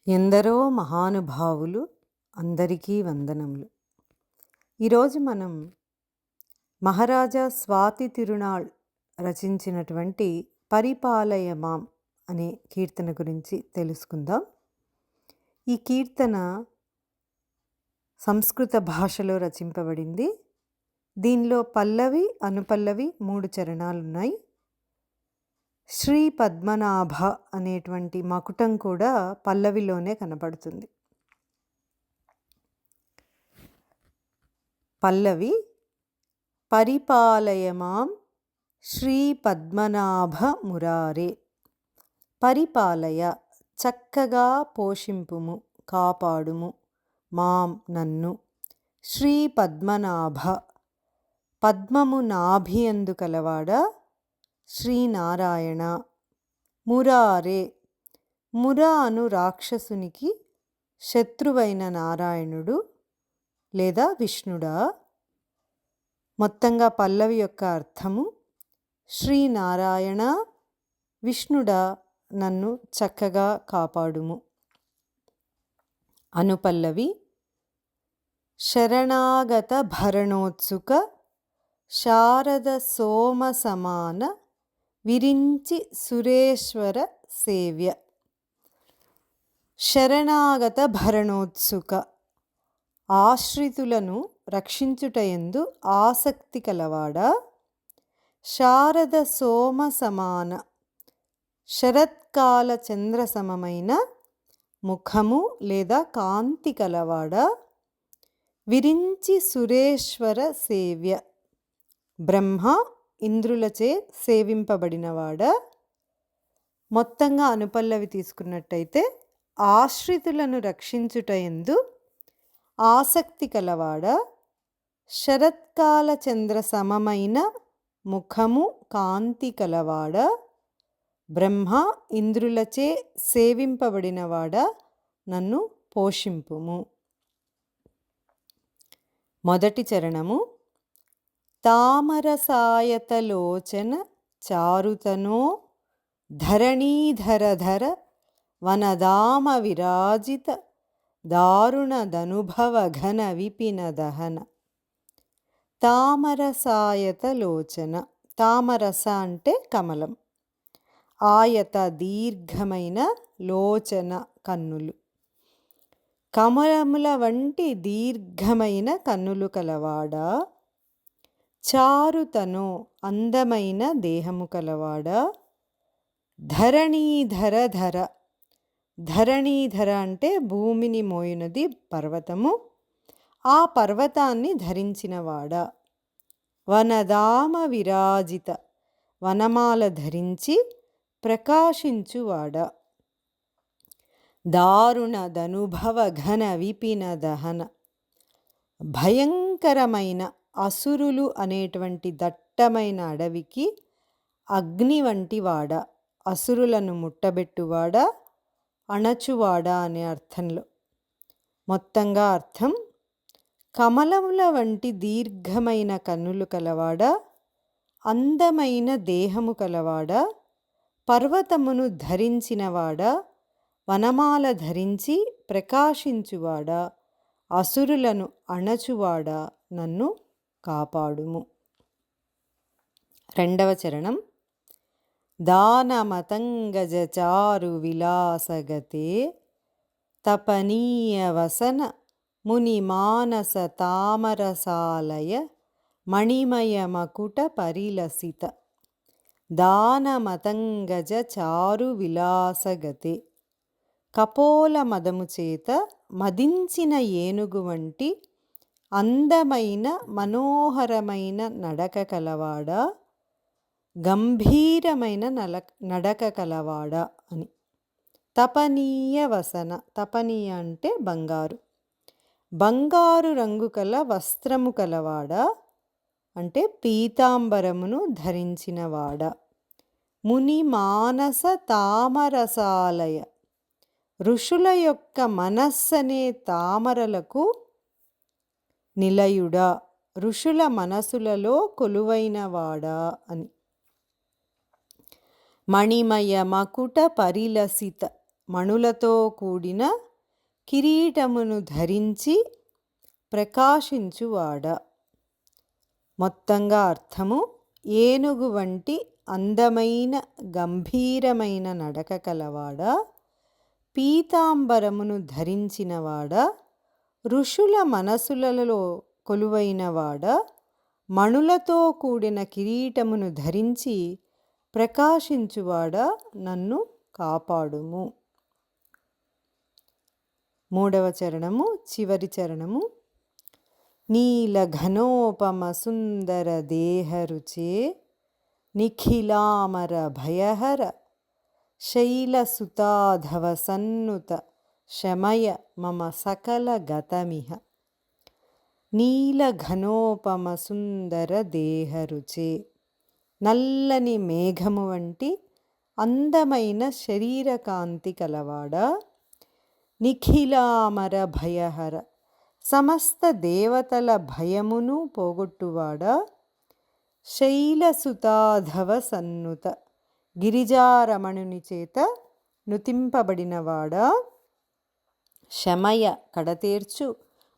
ఎందరో మహానుభావులు అందరికీ వందనములు. ఈరోజు మనం మహారాజా స్వాతి తిరునాళ్ రచించినటువంటి పరిపాలయమాం అనే కీర్తన గురించి తెలుసుకుందాం. ఈ కీర్తన సంస్కృత భాషలో రచింపబడింది. దీనిలో పల్లవి, అనుపల్లవి 3 చరణాలున్నాయి. శ్రీ పద్మనాభ అనేటువంటి మకుటం కూడా పల్లవిలోనే కనపడుతుంది. పల్లవి: పరిపాలయమాం శ్రీ పద్మనాభ మురారే. పరిపాలయ, చక్కగా పోషింపుము, కాపాడుము, మాం నన్ను. శ్రీ పద్మనాభ, పద్మము నాభియందు కలవాడా శ్రీనారాయణ. మురారే, ముర అను రాక్షసునికి శత్రువైన నారాయణుడు లేదా విష్ణుడా. మొత్తంగా పల్లవి యొక్క అర్థము: శ్రీనారాయణ, విష్ణుడా నన్ను చక్కగా కాపాడుము. అనుపల్లవి: శరణాగత భరణోత్సుక శారద సోమ సమాన విరించి సురేశ్వర సేవ్య. శరణాగత భరణోత్సుక, ఆశ్రితులను రక్షించుటయందు ఆసక్తి కలవాడా. శారద సోమ సమాన, శరత్కాల చంద్రసమమైన ముఖము లేదా కాంతి కలవాడా. విరించి సురేశ్వర సేవ్య, బ్రహ్మ ఇంద్రులచే సేవింపబడినవాడా. మొత్తంగా అనుపల్లవి తీసుకున్నట్టయితే ఆశ్రితులను రక్షించుటయందు ఆసక్తి కలవాడా. శరత్కాల చంద్ర సమమైన ముఖము కాంతి కలవాడా. బ్రహ్మ ఇంద్రులచే సేవింపబడినవాడా నన్ను పోషింపుము. మొదటి చరణము: తామరసాయతలోచన చారుతనో ధరణీధరధర వనదామ విరాజిత దారుణదనుభవ ఘన విపిన దహన. తామరసాయతలోచన, తామరస అంటే కమలం, ఆయత దీర్ఘమైన, లోచన కన్నులు, కమలముల వంటి దీర్ఘమైన కన్నులు కలవాడా. చారుతనో అందమైన దేహము కలవాడా. ధరణీధరధర, ధరణీధర అంటే భూమిని మోయునది పర్వతము, ఆ పర్వతాన్ని ధరించినవాడా. వనదామ విరాజిత, వనమాల ధరించి ప్రకాశించువాడా. దారుణదనుభవ ఘన విపిన దహన, భయంకరమైన అసురులు అనేటువంటి దట్టమైన అడవికి అగ్ని వంటి వాడా. అసురులను ముట్టబెట్టువాడా, అణచువాడా అనే అర్థంలో. మొత్తంగా అర్థం: కమలముల వంటి దీర్ఘమైన కన్నులు కలవాడా, అందమైన దేహము కలవాడా, పర్వతమును ధరించినవాడా, వనమాల ధరించి ప్రకాశించువాడా, అసురులను అణచువాడా నన్ను కాపాడుము. రెండవ చరణం: దానమతంగజచారు విలాసగతే తపనీయ వసన ముని మానస తామరసాలయ మణిమయ మకుట పరిలసిత. దానమతంగజ చారు విలాసగతే, కపోల మదము చేత మదించిన ఏనుగు వంటి అందమైన మనోహరమైన నడక కలవాడా. గంభీరమైన నడక కలవాడా అని. తపనీయ వసన, తపనీయ అంటే బంగారు, బంగారు రంగు కల వస్త్రము కలవాడా అంటే పీతాంబరమును ధరించినవాడా. ముని మానస తామరసాలయ, ఋషుల యొక్క మనస్సనే తామరలకు నిలయుడా, ఋషుల మనసులలో కొలువైనవాడా అని. మణిమయ మకుట పరిలసిత, మణులతో కూడిన కిరీటమును ధరించి ప్రకాశించువాడ. మొత్తంగా అర్థము: ఏనుగు వంటి అందమైన గంభీరమైన నడక కలవాడ, పీతాంబరమును ధరించినవాడ, ఋషుల మనసులలో కొలువైనవాడ, మణులతో కూడిన కిరీటమును ధరించి ప్రకాశించువాడ, నన్ను కాపాడుము. మూడవ చరణము, చివరి చరణము. నీలఘనోపమ సుందర దేహరుచే నిఖిలామర భయహర శైలసుతాధవ సన్నుత శమయ మమ సకల గతమిహ. నీలఘనోపమ సుందర దేహరుచే, నల్లని మేఘము వంటి అందమైన శరీరకాంతి కలవాడ, నిఖిలామర భయహర, సమస్త దేవతల భయమును పోగొట్టువాడ, శైలసుతాధవ సన్నుత, గిరిజారమణుని చేత నుతింపబడినవాడ, శమయ కడతేర్చు,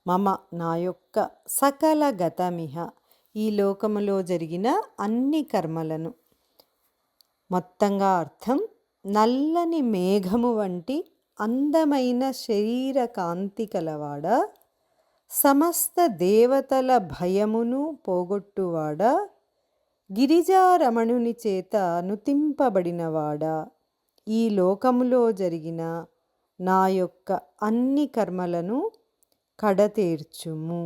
మమ నా యొక్క, సకల గతమిహ ఈ లోకములో జరిగిన అన్ని కర్మలను. మొత్తంగా అర్థం: నల్లని మేఘము వంటి అందమైన శరీర కాంతి కలవాడ, సమస్త దేవతల భయమును పోగొట్టువాడ, గిరిజారమణుని చేత నుతింపబడినవాడ, ఈ లోకములో జరిగిన నా యొక్క అన్ని కర్మలను కడతేర్చుము.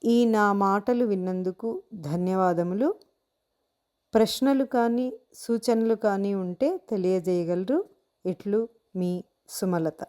ఈ నా మాటలు విన్నందుకు ధన్యవాదములు. ప్రశ్నలు కానీ సూచనలు కానీ ఉంటే తెలియజేయగలరు. ఇట్లు మీ సుమలత.